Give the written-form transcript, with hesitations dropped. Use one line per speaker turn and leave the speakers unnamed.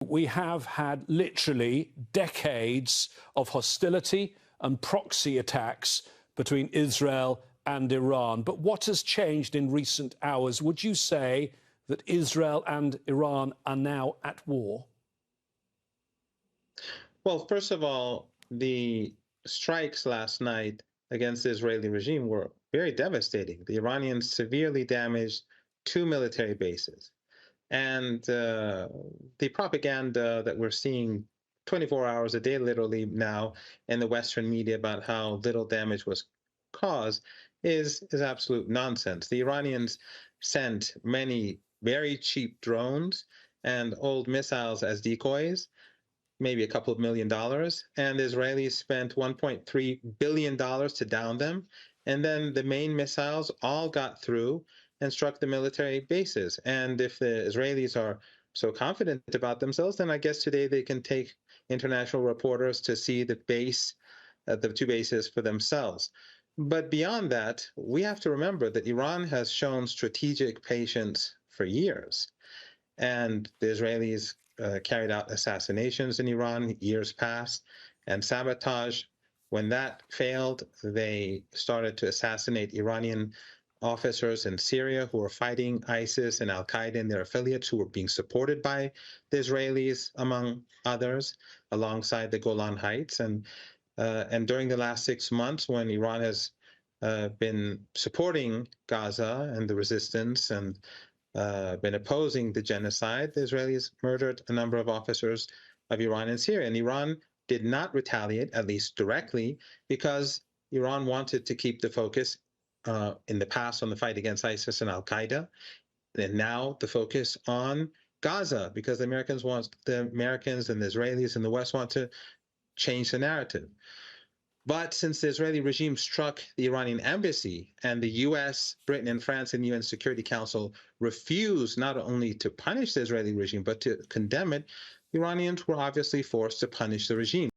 We have had literally decades of hostility and proxy attacks between Israel and Iran. But what has changed in recent hours? Would you say that Israel and Iran are now at war?
Well, first of all, the strikes last night against the Israeli regime were very devastating. The Iranians severely damaged 2 military bases. And the propaganda that we're seeing 24 hours a day, literally now, in the Western media about how little damage was caused is absolute nonsense. The Iranians sent many very cheap drones and old missiles as decoys, maybe a couple of $1 million, and the Israelis spent $1.3 billion to down them. And then the main missiles all got through and struck the military bases. And if the Israelis are so confident about themselves, then I guess today they can take international reporters to see the base, the 2 bases for themselves. But beyond that, we have to remember that Iran has shown strategic patience for years. And the Israelis carried out assassinations in Iran years past and sabotage. When that failed, they started to assassinate Iranian officers in Syria who were fighting ISIS and Al-Qaeda and their affiliates, who were being supported by the Israelis, among others, alongside the Golan Heights. And during the last 6 months, when Iran has been supporting Gaza and the resistance and been opposing the genocide, the Israelis murdered a number of officers of Iran and Syria. And Iran did not retaliate, at least directly, because Iran wanted to keep the focus in the past on the fight against ISIS and Al-Qaeda, and now the focus on Gaza, because the Americans and the Israelis and the West want to change the narrative. But since the Israeli regime struck the Iranian embassy and the US, Britain, and France and the UN Security Council refused not only to punish the Israeli regime, but to condemn it, the Iranians were obviously forced to punish the regime.